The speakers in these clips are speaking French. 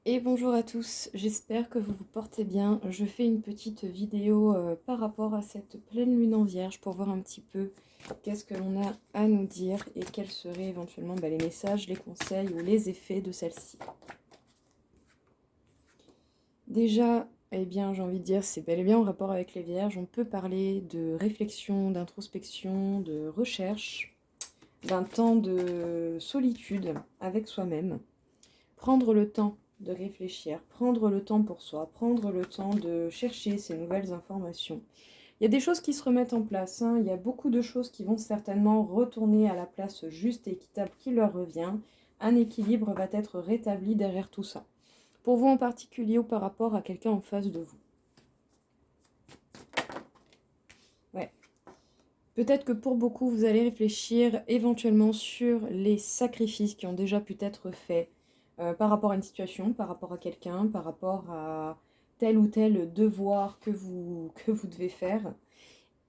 Et bonjour à tous, j'espère que vous vous portez bien. Je fais une petite vidéo par rapport à cette pleine lune en Vierge pour voir un petit peu qu'est-ce que l'on a à nous dire et quels seraient éventuellement les messages, les conseils ou les effets de celle-ci. Déjà, eh bien, j'ai envie de dire, c'est bel et bien en rapport avec les Vierges. On peut parler de réflexion, d'introspection, de recherche, d'un temps de solitude avec soi-même. Prendre le temps de réfléchir, prendre le temps pour soi, prendre le temps de chercher ces nouvelles informations. Il y a des choses qui se remettent en place, hein. Il y a beaucoup de choses qui vont certainement retourner à la place juste et équitable qui leur revient. Un équilibre va être rétabli derrière tout ça. Pour vous en particulier ou par rapport à quelqu'un en face de vous. Ouais. Peut-être que pour beaucoup, vous allez réfléchir éventuellement sur les sacrifices qui ont déjà pu être faits par rapport à une situation, par rapport à quelqu'un, par rapport à tel ou tel devoir que vous devez faire.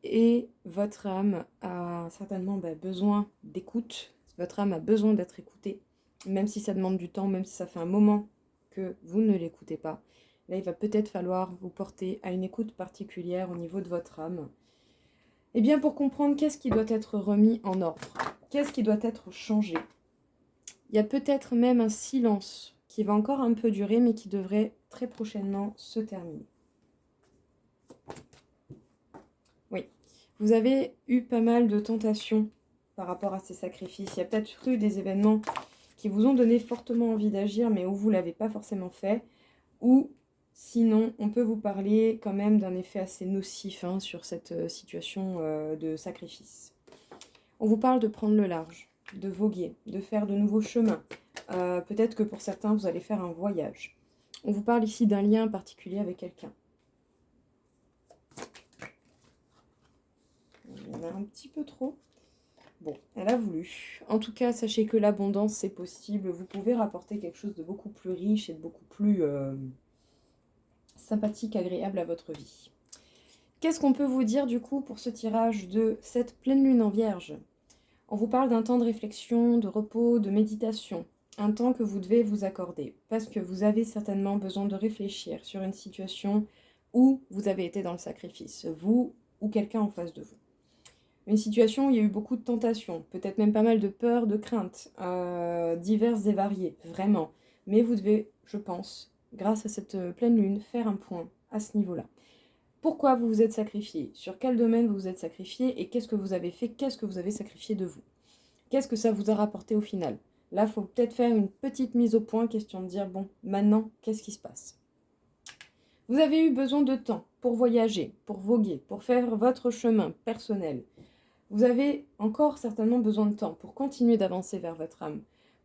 Et votre âme a certainement besoin d'écoute. Votre âme a besoin d'être écoutée, même si ça demande du temps, même si ça fait un moment que vous ne l'écoutez pas. Là, il va peut-être falloir vous porter à une écoute particulière au niveau de votre âme. Eh bien, pour comprendre qu'est-ce qui doit être remis en ordre, qu'est-ce qui doit être changé. Il y a peut-être même un silence qui va encore un peu durer, mais qui devrait très prochainement se terminer. Oui, vous avez eu pas mal de tentations par rapport à ces sacrifices. Il y a peut-être eu des événements qui vous ont donné fortement envie d'agir, mais où vous ne l'avez pas forcément fait. Ou sinon, on peut vous parler quand même d'un effet assez nocif sur cette situation de sacrifice. On vous parle de prendre le large, de voguer, de faire de nouveaux chemins. Peut-être que pour certains, vous allez faire un voyage. On vous parle ici d'un lien particulier avec quelqu'un. Il y en a un petit peu trop. Bon, elle a voulu. En tout cas, sachez que l'abondance, c'est possible. Vous pouvez rapporter quelque chose de beaucoup plus riche et de beaucoup plus sympathique, agréable à votre vie. Qu'est-ce qu'on peut vous dire du coup pour ce tirage de cette pleine lune en Vierge ? On vous parle d'un temps de réflexion, de repos, de méditation. Un temps que vous devez vous accorder. Parce que vous avez certainement besoin de réfléchir sur une situation où vous avez été dans le sacrifice. Vous ou quelqu'un en face de vous. Une situation où il y a eu beaucoup de tentations, peut-être même pas mal de peurs, de craintes, diverses et variées, vraiment. Mais vous devez, je pense, grâce à cette pleine lune, faire un point à ce niveau-là. Pourquoi vous vous êtes sacrifié? Sur quel domaine vous vous êtes sacrifié? Et qu'est-ce que vous avez fait? Qu'est-ce que vous avez sacrifié de vous? Qu'est-ce que ça vous a rapporté au final? Là, il faut peut-être faire une petite mise au point, question de dire, bon, maintenant, qu'est-ce qui se passe? Vous avez eu besoin de temps pour voyager, pour voguer, pour faire votre chemin personnel. Vous avez encore certainement besoin de temps pour continuer d'avancer vers votre âme,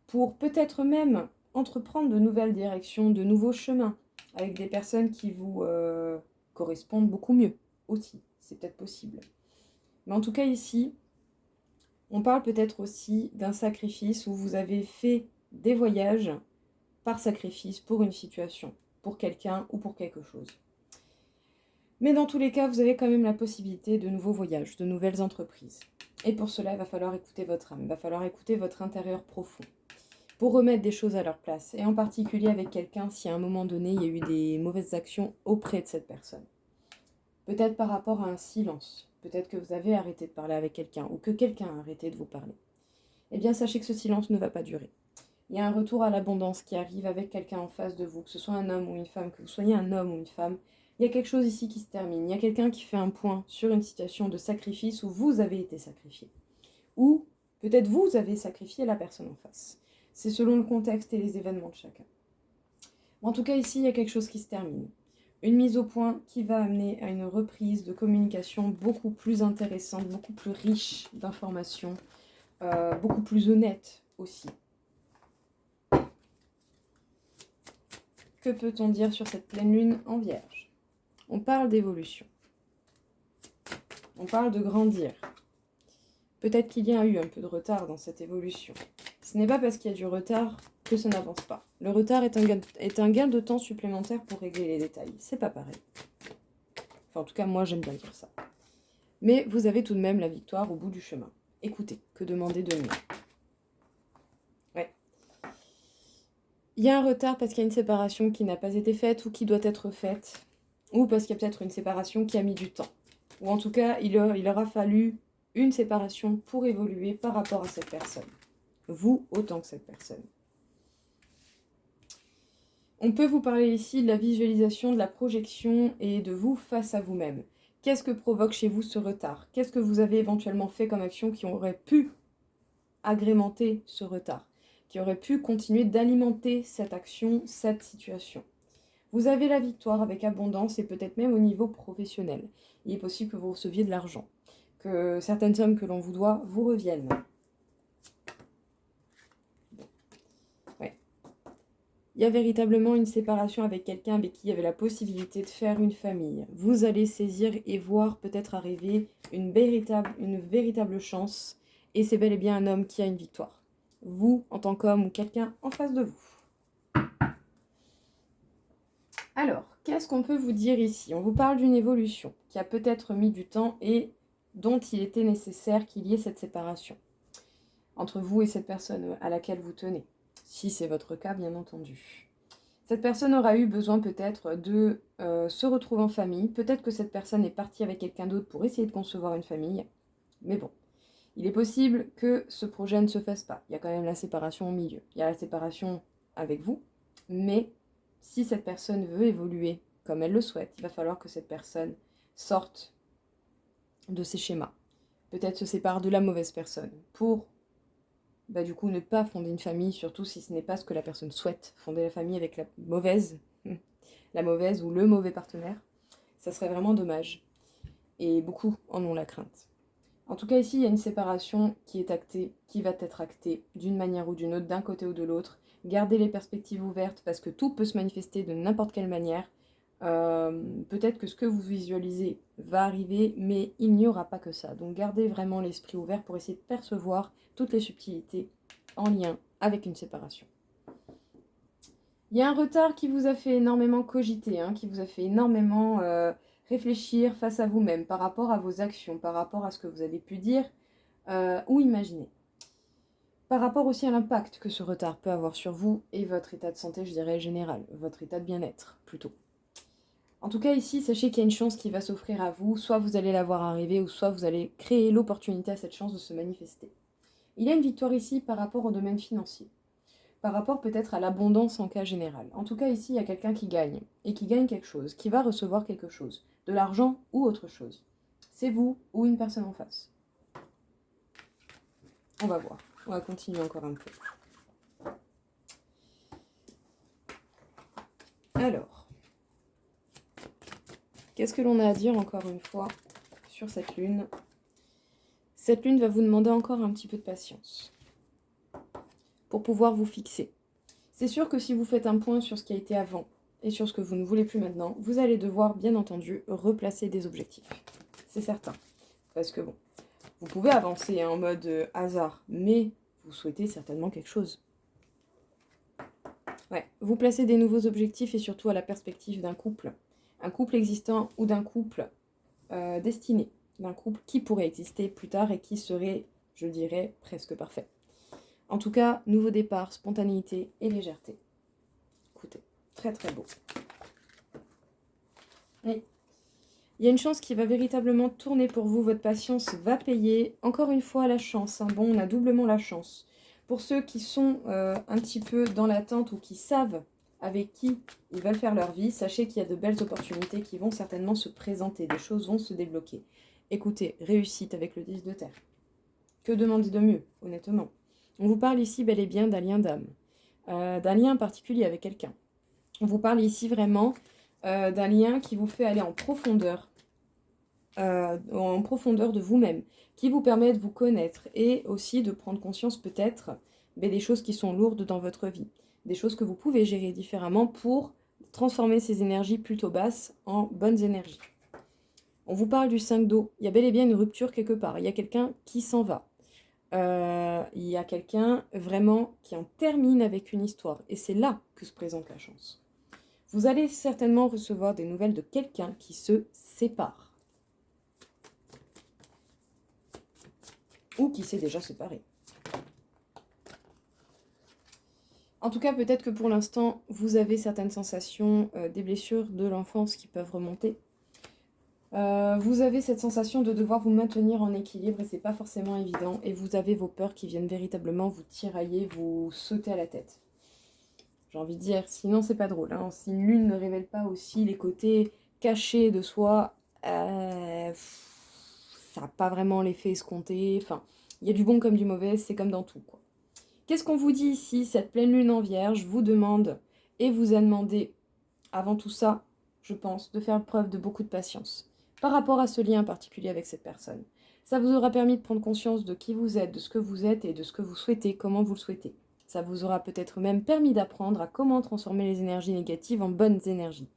pour peut-être même entreprendre de nouvelles directions, de nouveaux chemins, avec des personnes qui vous correspondent beaucoup mieux aussi. C'est peut-être possible. Mais en tout cas ici, on parle peut-être aussi d'un sacrifice où vous avez fait des voyages par sacrifice pour une situation, pour quelqu'un ou pour quelque chose. Mais dans tous les cas, vous avez quand même la possibilité de nouveaux voyages, de nouvelles entreprises. Et pour cela, il va falloir écouter votre âme, il va falloir écouter votre intérieur profond pour remettre des choses à leur place. Et en particulier avec quelqu'un, si à un moment donné, il y a eu des mauvaises actions auprès de cette personne. Peut-être par rapport à un silence. Peut-être que vous avez arrêté de parler avec quelqu'un ou que quelqu'un a arrêté de vous parler. Eh bien, sachez que ce silence ne va pas durer. Il y a un retour à l'abondance qui arrive avec quelqu'un en face de vous, que ce soit un homme ou une femme, que vous soyez un homme ou une femme. Il y a quelque chose ici qui se termine. Il y a quelqu'un qui fait un point sur une situation de sacrifice où vous avez été sacrifié. Ou peut-être vous avez sacrifié la personne en face. C'est selon le contexte et les événements de chacun. En tout cas, ici, il y a quelque chose qui se termine. Une mise au point qui va amener à une reprise de communication beaucoup plus intéressante, beaucoup plus riche d'informations, beaucoup plus honnête aussi. Que peut-on dire sur cette pleine lune en Vierge? On parle d'évolution. On parle de grandir. Peut-être qu'il y a eu un peu de retard dans cette évolution. Ce n'est pas parce qu'il y a du retard que ça n'avance pas. Le retard est un gain de temps supplémentaire pour régler les détails. C'est pas pareil. Enfin, en tout cas, moi, j'aime bien dire ça. Mais vous avez tout de même la victoire au bout du chemin. Écoutez, que demander de mieux? Ouais. Il y a un retard parce qu'il y a une séparation qui n'a pas été faite ou qui doit être faite, ou parce qu'il y a peut-être une séparation qui a mis du temps. Ou en tout cas, il aura fallu une séparation pour évoluer par rapport à cette personne. Vous autant que cette personne. On peut vous parler ici de la visualisation, de la projection et de vous face à vous-même. Qu'est-ce que provoque chez vous ce retard? Qu'est-ce que vous avez éventuellement fait comme action qui aurait pu agrémenter ce retard? Qui aurait pu continuer d'alimenter cette action, cette situation? Vous avez la victoire avec abondance et peut-être même au niveau professionnel. Il est possible que vous receviez de l'argent, que certaines sommes que l'on vous doit vous reviennent. Ouais. Il y a véritablement une séparation avec quelqu'un avec qui il y avait la possibilité de faire une famille. Vous allez saisir et voir peut-être arriver une véritable chance. Et c'est bel et bien un homme qui a une victoire. Vous, en tant qu'homme ou quelqu'un en face de vous. Alors, qu'est-ce qu'on peut vous dire ici? On vous parle d'une évolution qui a peut-être mis du temps et dont il était nécessaire qu'il y ait cette séparation entre vous et cette personne à laquelle vous tenez. Si c'est votre cas, bien entendu. Cette personne aura eu besoin peut-être de se retrouver en famille. Peut-être que cette personne est partie avec quelqu'un d'autre pour essayer de concevoir une famille. Mais bon, il est possible que ce projet ne se fasse pas. Il y a quand même la séparation au milieu. Il y a la séparation avec vous. Mais si cette personne veut évoluer comme elle le souhaite, il va falloir que cette personne sorte de ses schémas. Peut-être se sépare de la mauvaise personne pour du coup ne pas fonder une famille, surtout si ce n'est pas ce que la personne souhaite, fonder la famille avec la mauvaise ou le mauvais partenaire, ça serait vraiment dommage. Et beaucoup en ont la crainte. En tout cas ici, il y a une séparation qui est actée, qui va être actée d'une manière ou d'une autre, d'un côté ou de l'autre. Gardez les perspectives ouvertes parce que tout peut se manifester de n'importe quelle manière. Peut-être que ce que vous visualisez va arriver, mais il n'y aura pas que ça. Donc gardez vraiment l'esprit ouvert pour essayer de percevoir toutes les subtilités en lien avec une séparation. Il y a un retard qui vous a fait énormément cogiter, qui vous a fait énormément réfléchir face à vous-même par rapport à vos actions, par rapport à ce que vous avez pu dire ou imaginer. Par rapport aussi à l'impact que ce retard peut avoir sur vous et votre état de santé, je dirais général, votre état de bien-être plutôt. En tout cas ici, sachez qu'il y a une chance qui va s'offrir à vous, soit vous allez la voir arriver, ou soit vous allez créer l'opportunité à cette chance de se manifester. Il y a une victoire ici par rapport au domaine financier, par rapport peut-être à l'abondance en cas général. En tout cas ici, il y a quelqu'un qui gagne, et qui gagne quelque chose, qui va recevoir quelque chose, de l'argent ou autre chose. C'est vous ou une personne en face. On va voir, on va continuer encore un peu. Alors, qu'est-ce que l'on a à dire encore une fois sur cette lune? Cette lune va vous demander encore un petit peu de patience pour pouvoir vous fixer. C'est sûr que si vous faites un point sur ce qui a été avant et sur ce que vous ne voulez plus maintenant, vous allez devoir, bien entendu, replacer des objectifs. C'est certain. Parce que bon, vous pouvez avancer en mode hasard, mais vous souhaitez certainement quelque chose. Ouais, vous placez des nouveaux objectifs et surtout à la perspective d'un couple. Un couple existant ou d'un couple destiné. D'un couple qui pourrait exister plus tard et qui serait, je dirais, presque parfait. En tout cas, nouveau départ, spontanéité et légèreté. Écoutez, très très beau. Oui. Il y a une chance qui va véritablement tourner pour vous, votre patience va payer. Encore une fois, la chance. Bon, on a doublement la chance. Pour ceux qui sont un petit peu dans l'attente ou qui savent avec qui ils veulent faire leur vie, sachez qu'il y a de belles opportunités qui vont certainement se présenter. Des choses vont se débloquer. Écoutez, réussite avec le 10 de terre. Que demander de mieux, honnêtement? On vous parle ici bel et bien d'un lien d'âme, d'un lien particulier avec quelqu'un. On vous parle ici vraiment d'un lien qui vous fait aller en profondeur de vous-même, qui vous permet de vous connaître et aussi de prendre conscience peut-être des choses qui sont lourdes dans votre vie, des choses que vous pouvez gérer différemment pour transformer ces énergies plutôt basses en bonnes énergies. On vous parle du 5 d'eau, il y a bel et bien une rupture quelque part, il y a quelqu'un qui s'en va. Il y a quelqu'un vraiment qui en termine avec une histoire. Et c'est là que se présente la chance. Vous allez certainement recevoir des nouvelles de quelqu'un qui se sépare. Ou qui s'est déjà séparé. En tout cas, peut-être que pour l'instant, vous avez certaines sensations, des blessures de l'enfance qui peuvent remonter. Vous avez cette sensation de devoir vous maintenir en équilibre et c'est pas forcément évident. Et vous avez vos peurs qui viennent véritablement vous tirailler, vous sauter à la tête. J'ai envie de dire, sinon c'est pas drôle, hein. Si une lune ne révèle pas aussi les côtés cachés de soi, ça n'a pas vraiment l'effet escompté. Enfin, il y a du bon comme du mauvais, c'est comme dans tout, quoi. Qu'est-ce qu'on vous dit ici? Cette pleine lune en Vierge vous demande et vous a demandé, avant tout ça, je pense, de faire preuve de beaucoup de patience par rapport à ce lien particulier avec cette personne. Ça vous aura permis de prendre conscience de qui vous êtes, de ce que vous êtes et de ce que vous souhaitez, comment vous le souhaitez. Ça vous aura peut-être même permis d'apprendre à comment transformer les énergies négatives en bonnes énergies,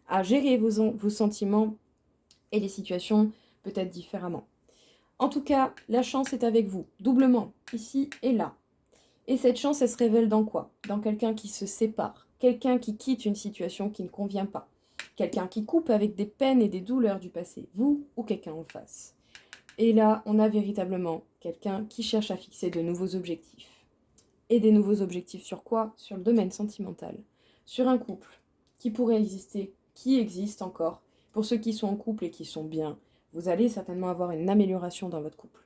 à gérer vos sentiments et les situations peut-être différemment. En tout cas, la chance est avec vous, doublement, ici et là. Et cette chance, elle se révèle dans quoi? Dans quelqu'un qui se sépare, quelqu'un qui quitte une situation qui ne convient pas, quelqu'un qui coupe avec des peines et des douleurs du passé, vous ou quelqu'un en face. Et là, on a véritablement quelqu'un qui cherche à fixer de nouveaux objectifs. Et des nouveaux objectifs sur quoi? Sur le domaine sentimental. Sur un couple qui pourrait exister, qui existe encore. Pour ceux qui sont en couple et qui sont bien, vous allez certainement avoir une amélioration dans votre couple.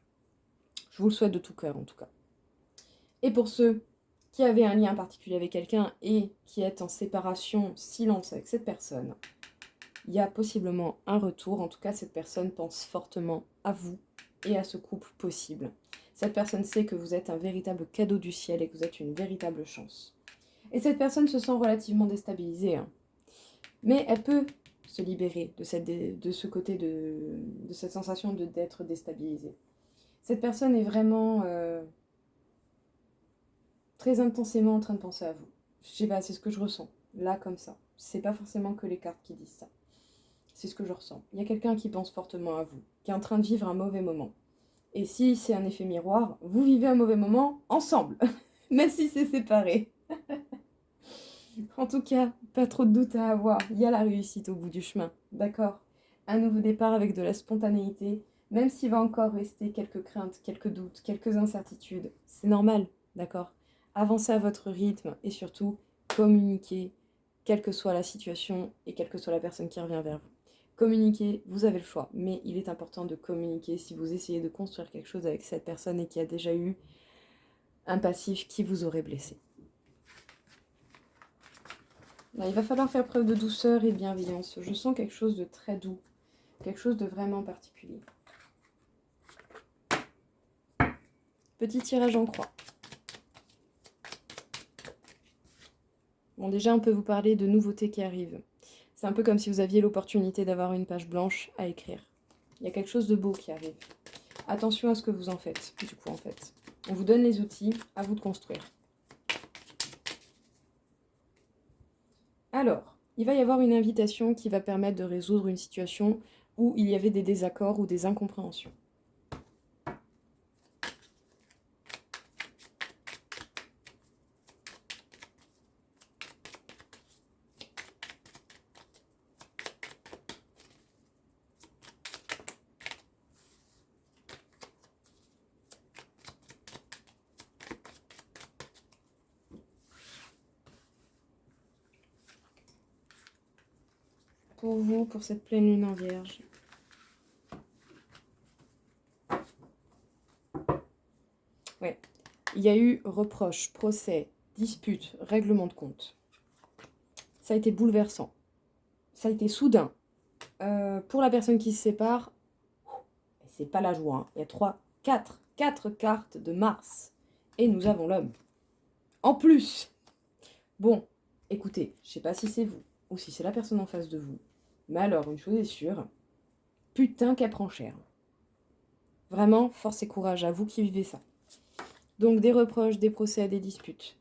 Je vous le souhaite de tout cœur en tout cas. Et pour ceux qui avaient un lien particulier avec quelqu'un et qui est en séparation, silence avec cette personne, il y a possiblement un retour. En tout cas, cette personne pense fortement à vous et à ce couple possible. Cette personne sait que vous êtes un véritable cadeau du ciel et que vous êtes une véritable chance. Et cette personne se sent relativement déstabilisée, hein. Mais elle peut se libérer de ce côté de cette sensation d'être déstabilisée. Cette personne est vraiment très intensément en train de penser à vous. Je sais pas, c'est ce que je ressens, là comme ça. C'est pas forcément que les cartes qui disent ça. C'est ce que je ressens. Il y a quelqu'un qui pense fortement à vous, qui est en train de vivre un mauvais moment. Et si c'est un effet miroir, vous vivez un mauvais moment ensemble, même si c'est séparé. En tout cas, pas trop de doutes à avoir. Il y a la réussite au bout du chemin, d'accord? Un nouveau départ avec de la spontanéité, même s'il va encore rester quelques craintes, quelques doutes, quelques incertitudes. C'est normal, d'accord? Avancez à votre rythme et surtout, communiquez, quelle que soit la situation et quelle que soit la personne qui revient vers vous. Communiquez, vous avez le choix, mais il est important de communiquer si vous essayez de construire quelque chose avec cette personne et qui a déjà eu un passif qui vous aurait blessé. Là, il va falloir faire preuve de douceur et de bienveillance. Je sens quelque chose de très doux, quelque chose de vraiment particulier. Petit tirage en croix. Bon, déjà, on peut vous parler de nouveautés qui arrivent. C'est un peu comme si vous aviez l'opportunité d'avoir une page blanche à écrire. Il y a quelque chose de beau qui arrive. Attention à ce que vous en faites, du coup, en fait. On vous donne les outils, à vous de construire. Alors, il va y avoir une invitation qui va permettre de résoudre une situation où il y avait des désaccords ou des incompréhensions. Pour vous, pour cette pleine lune en Vierge. Ouais, il y a eu reproches, procès, disputes, règlement de compte. Ça a été bouleversant. Ça a été soudain. Pour la personne qui se sépare, c'est pas la joie, hein. Il y a quatre cartes de Mars. Et nous avons l'homme. En plus, bon, écoutez, je sais pas si c'est vous ou si c'est la personne en face de vous. Mais alors, une chose est sûre, putain qu'elle prend cher. Vraiment, force et courage à vous qui vivez ça. Donc des reproches, des procès, des disputes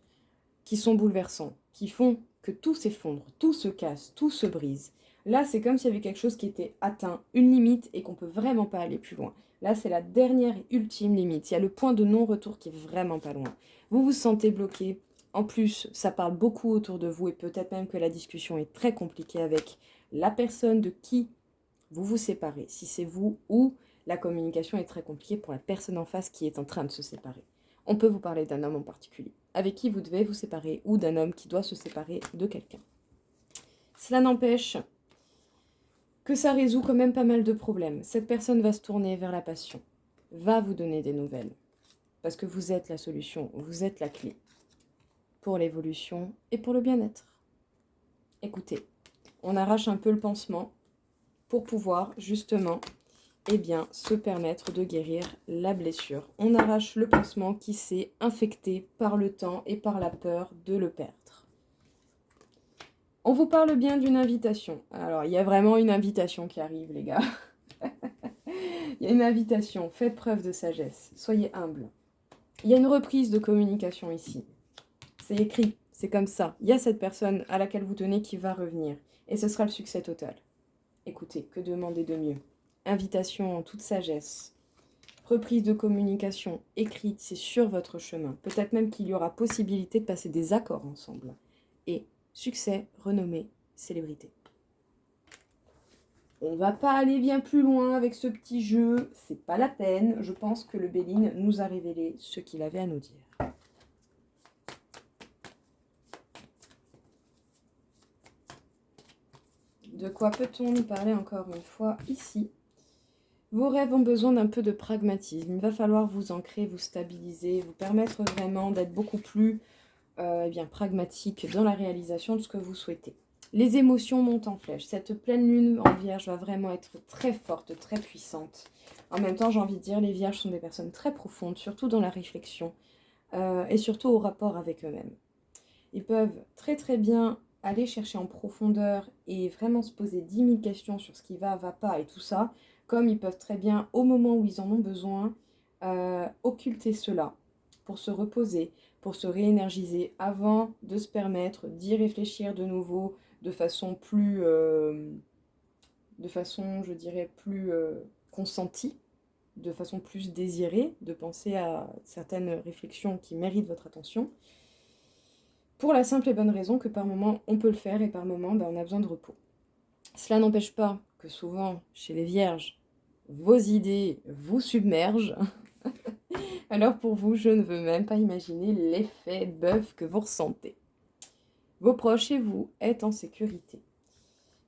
qui sont bouleversants, qui font que tout s'effondre, tout se casse, tout se brise. Là, c'est comme s'il y avait quelque chose qui était atteint, une limite, et qu'on peut vraiment pas aller plus loin. Là, c'est la dernière et ultime limite. Il y a le point de non-retour qui est vraiment pas loin. Vous vous sentez bloqué. En plus, ça parle beaucoup autour de vous et peut-être même que la discussion est très compliquée avec la personne de qui vous vous séparez. Si c'est vous ou la communication est très compliquée pour la personne en face qui est en train de se séparer. On peut vous parler d'un homme en particulier, avec qui vous devez vous séparer, ou d'un homme qui doit se séparer de quelqu'un. Cela n'empêche que ça résout quand même pas mal de problèmes. Cette personne va se tourner vers la passion, va vous donner des nouvelles, parce que vous êtes la solution, vous êtes la clé pour l'évolution et pour le bien-être. Écoutez, on arrache un peu le pansement pour pouvoir justement se permettre de guérir la blessure. On arrache le pansement qui s'est infecté par le temps et par la peur de le perdre. On vous parle bien d'une invitation. Alors, il y a vraiment une invitation qui arrive, les gars. Il y a une invitation. Faites preuve de sagesse. Soyez humble. Il y a une reprise de communication ici. C'est écrit, c'est comme ça. Il y a cette personne à laquelle vous tenez qui va revenir. Et ce sera le succès total. Écoutez, que demander de mieux? Invitation en toute sagesse. Reprise de communication écrite, c'est sur votre chemin. Peut-être même qu'il y aura possibilité de passer des accords ensemble. Et succès, renommée, célébrité. On va pas aller bien plus loin avec ce petit jeu, c'est pas la peine. Je pense que le Béline nous a révélé ce qu'il avait à nous dire. De quoi peut-on nous parler encore une fois ici? Vos rêves ont besoin d'un peu de pragmatisme. Il va falloir vous ancrer, vous stabiliser, vous permettre vraiment d'être beaucoup plus pragmatique dans la réalisation de ce que vous souhaitez. Les émotions montent en flèche. Cette pleine lune en vierge va vraiment être très forte, très puissante. En même temps, j'ai envie de dire, les vierges sont des personnes très profondes, surtout dans la réflexion et surtout au rapport avec eux-mêmes. Ils peuvent très très bien aller chercher en profondeur et vraiment se poser 10 000 questions sur ce qui va pas et tout ça, comme ils peuvent très bien, au moment où ils en ont besoin, occulter cela pour se reposer, pour se réénergiser avant de se permettre d'y réfléchir de nouveau de façon plus, je dirais, plus consentie, de façon plus désirée, de penser à certaines réflexions qui méritent votre attention, pour la simple et bonne raison que par moment on peut le faire et par moment on a besoin de repos. Cela n'empêche pas que souvent, chez les vierges, vos idées vous submergent. Alors pour vous, je ne veux même pas imaginer l'effet bœuf que vous ressentez. Vos proches et vous êtes en sécurité.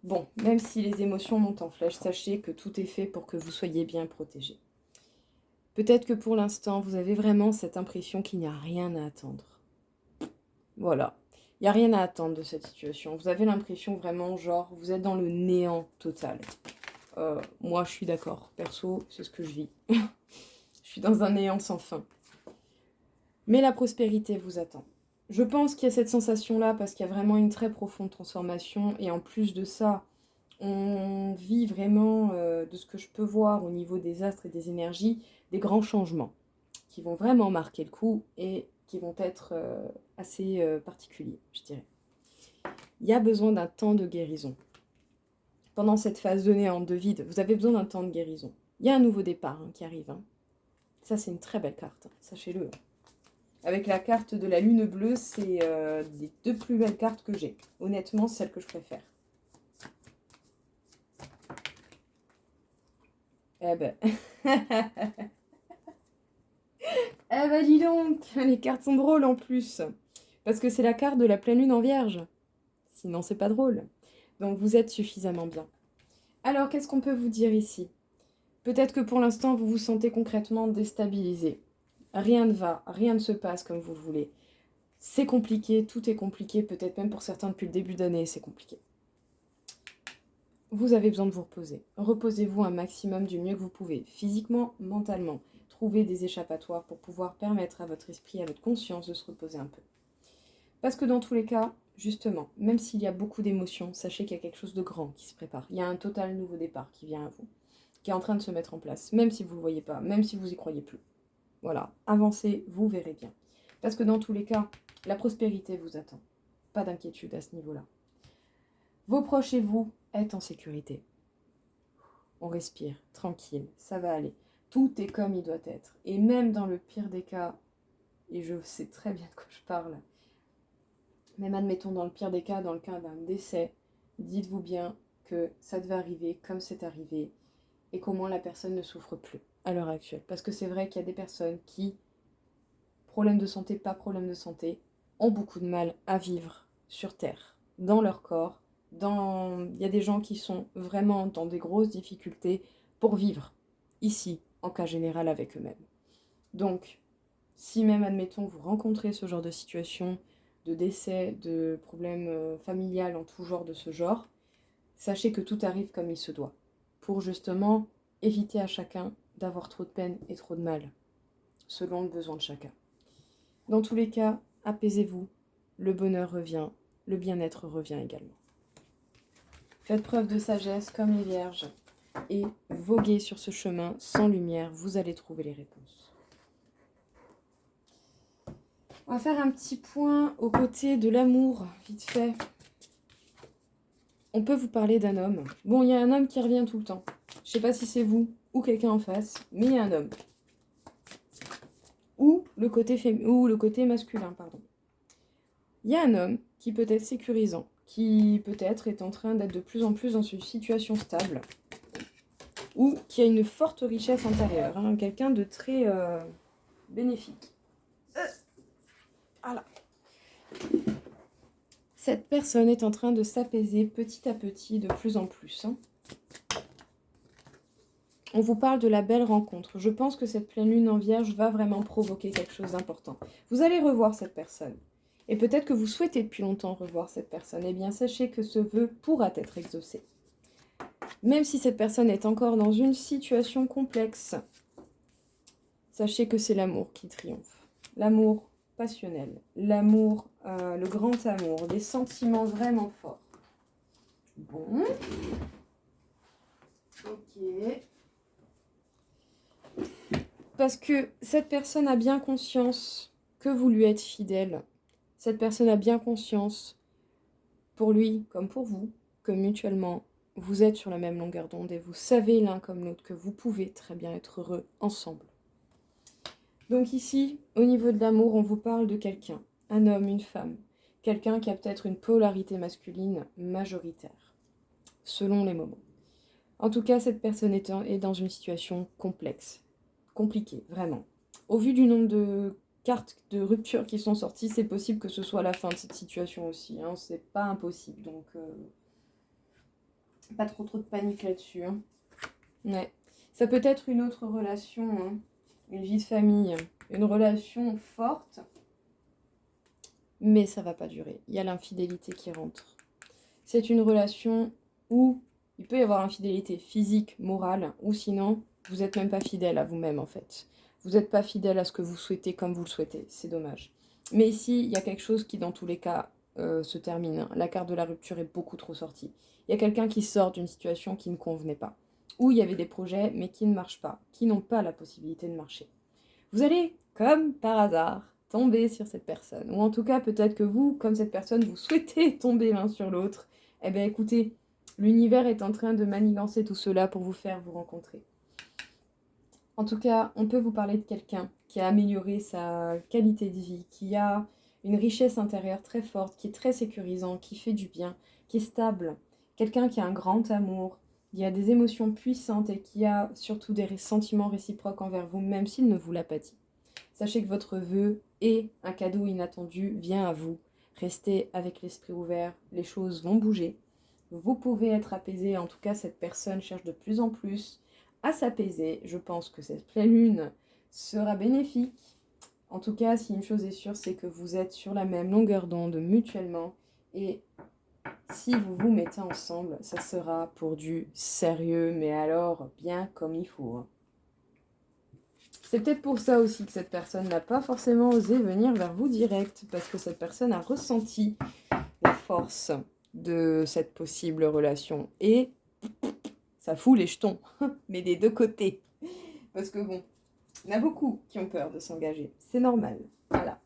Bon, même si les émotions montent en flèche, sachez que tout est fait pour que vous soyez bien protégés. Peut-être que pour l'instant, vous avez vraiment cette impression qu'il n'y a rien à attendre. Voilà. Il n'y a rien à attendre de cette situation. Vous avez l'impression vraiment, genre, vous êtes dans le néant total. Moi, je suis d'accord. Perso, c'est ce que je vis. Je suis dans un néant sans fin. Mais la prospérité vous attend. Je pense qu'il y a cette sensation-là parce qu'il y a vraiment une très profonde transformation. Et en plus de ça, on vit vraiment, de ce que je peux voir au niveau des astres et des énergies, des grands changements qui vont vraiment marquer le coup et qui vont être assez particuliers, je dirais. Il y a besoin d'un temps de guérison. Pendant cette phase de néant, de vide, vous avez besoin d'un temps de guérison. Il y a un nouveau départ qui arrive. Ça, c'est une très belle carte, sachez-le. Avec la carte de la lune bleue, c'est des deux plus belles cartes que j'ai. Honnêtement, c'est celle que je préfère. Eh ben... Eh ben dis donc, les cartes sont drôles en plus. Parce que c'est la carte de la pleine lune en vierge. Sinon, c'est pas drôle. Donc, vous êtes suffisamment bien. Alors, qu'est-ce qu'on peut vous dire ici? Peut-être que pour l'instant, vous vous sentez concrètement déstabilisé. Rien ne va, rien ne se passe comme vous le voulez. C'est compliqué, tout est compliqué, peut-être même pour certains depuis le début d'année, c'est compliqué. Vous avez besoin de vous reposer. Reposez-vous un maximum du mieux que vous pouvez, physiquement, mentalement. Trouvez des échappatoires pour pouvoir permettre à votre esprit, à votre conscience de se reposer un peu. Parce que dans tous les cas, justement, même s'il y a beaucoup d'émotions, sachez qu'il y a quelque chose de grand qui se prépare. Il y a un total nouveau départ qui vient à vous, qui est en train de se mettre en place, même si vous ne le voyez pas, même si vous n'y croyez plus. Voilà, avancez, vous verrez bien. Parce que dans tous les cas, la prospérité vous attend. Pas d'inquiétude à ce niveau-là. Vos proches et vous êtes en sécurité. On respire, tranquille, ça va aller. Tout est comme il doit être. Et même dans le pire des cas, et je sais très bien de quoi je parle, même admettons dans le pire des cas, dans le cas d'un décès, dites-vous bien que ça devait arriver comme c'est arrivé et qu'au moins la personne ne souffre plus à l'heure actuelle. Parce que c'est vrai qu'il y a des personnes qui problème de santé, pas problème de santé, ont beaucoup de mal à vivre sur Terre, dans leur corps. Il y a des gens qui sont vraiment dans des grosses difficultés pour vivre ici, en cas général, avec eux-mêmes. Donc, si même, admettons, vous rencontrez ce genre de situation, de décès, de problèmes familial en tout genre de ce genre, sachez que tout arrive comme il se doit, pour justement éviter à chacun d'avoir trop de peine et trop de mal, selon le besoin de chacun. Dans tous les cas, apaisez-vous, le bonheur revient, le bien-être revient également. Faites preuve de sagesse comme les vierges et voguez sur ce chemin sans lumière, vous allez trouver les réponses. On va faire un petit point aux côtés de l'amour, vite fait. On peut vous parler d'un homme. Bon, il y a un homme qui revient tout le temps. Je sais pas si c'est vous ou quelqu'un en face, mais il y a un homme. Ou le côté masculin, pardon. Il y a un homme qui peut être sécurisant, qui peut-être est en train d'être de plus en plus dans une situation stable, ou qui a une forte richesse intérieure, hein, quelqu'un de très bénéfique. Voilà. Cette personne est en train de s'apaiser petit à petit, de plus en plus. Hein. On vous parle de la belle rencontre. Je pense que cette pleine lune en vierge va vraiment provoquer quelque chose d'important. Vous allez revoir cette personne. Et peut-être que vous souhaitez depuis longtemps revoir cette personne. Eh bien, sachez que ce vœu pourra être exaucé. Même si cette personne est encore dans une situation complexe, sachez que c'est l'amour qui triomphe. L'amour passionnel, l'amour, le grand amour, des sentiments vraiment forts. Bon. Ok. Parce que cette personne a bien conscience que vous lui êtes fidèle. Cette personne a bien conscience, pour lui comme pour vous, que mutuellement, vous êtes sur la même longueur d'onde et vous savez l'un comme l'autre que vous pouvez très bien être heureux ensemble. Donc ici, au niveau de l'amour, on vous parle de quelqu'un, un homme, une femme, quelqu'un qui a peut-être une polarité masculine majoritaire, selon les moments. En tout cas, cette personne est dans une situation complexe, compliquée, vraiment. Au vu du nombre de cartes de rupture qui sont sorties, c'est possible que ce soit la fin de cette situation aussi, hein. C'est pas impossible, donc pas trop de panique là-dessus. Hein. Ouais. Ça peut être une autre relation, hein. Une vie de famille, une relation forte, mais ça va pas durer. Il y a l'infidélité qui rentre. C'est une relation où il peut y avoir infidélité physique, morale, ou sinon, vous n'êtes même pas fidèle à vous-même en fait. Vous n'êtes pas fidèle à ce que vous souhaitez comme vous le souhaitez, c'est dommage. Mais ici, il y a quelque chose qui dans tous les cas se termine. La carte de la rupture est beaucoup trop sortie. Il y a quelqu'un qui sort d'une situation qui ne convenait pas. Où il y avait des projets mais qui ne marchent pas, qui n'ont pas la possibilité de marcher. Vous allez, comme par hasard, tomber sur cette personne. Ou en tout cas, peut-être que vous, comme cette personne, vous souhaitez tomber l'un sur l'autre. Eh bien écoutez, l'univers est en train de manigancer tout cela pour vous faire vous rencontrer. En tout cas, on peut vous parler de quelqu'un qui a amélioré sa qualité de vie, qui a une richesse intérieure très forte, qui est très sécurisant, qui fait du bien, qui est stable. Quelqu'un qui a un grand amour, qui a des émotions puissantes et qui a surtout des sentiments réciproques envers vous, même s'il ne vous l'a pas dit. Sachez que votre vœu et un cadeau inattendu vient à vous. Restez avec l'esprit ouvert, les choses vont bouger. Vous pouvez être apaisé, en tout cas cette personne cherche de plus en plus à s'apaiser. Je pense que cette pleine lune sera bénéfique. En tout cas, si une chose est sûre, c'est que vous êtes sur la même longueur d'onde mutuellement. Et si vous vous mettez ensemble, ça sera pour du sérieux, mais alors bien comme il faut. C'est peut-être pour ça aussi que cette personne n'a pas forcément osé venir vers vous direct, parce que cette personne a ressenti la force de cette possible relation. Et ça fout les jetons, mais des deux côtés. Parce que bon, il y en a beaucoup qui ont peur de s'engager. C'est normal. Voilà.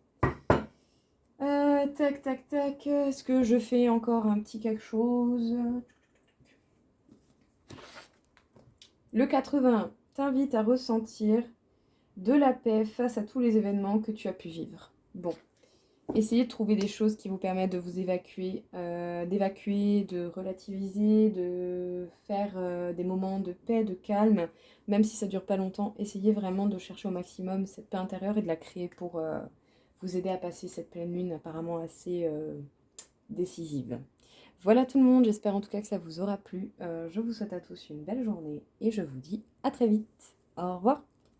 Tac, tac, tac. Est-ce que je fais encore un petit quelque chose? Le 80 t'invite à ressentir de la paix face à tous les événements que tu as pu vivre. Bon. Essayez de trouver des choses qui vous permettent de vous évacuer, d'évacuer, de relativiser, de faire des moments de paix, de calme, même si ça dure pas longtemps. Essayez vraiment de chercher au maximum cette paix intérieure et de la créer pour vous aider à passer cette pleine lune apparemment assez décisive. Voilà tout le monde, j'espère en tout cas que ça vous aura plu. Je vous souhaite à tous une belle journée et je vous dis à très vite. Au revoir.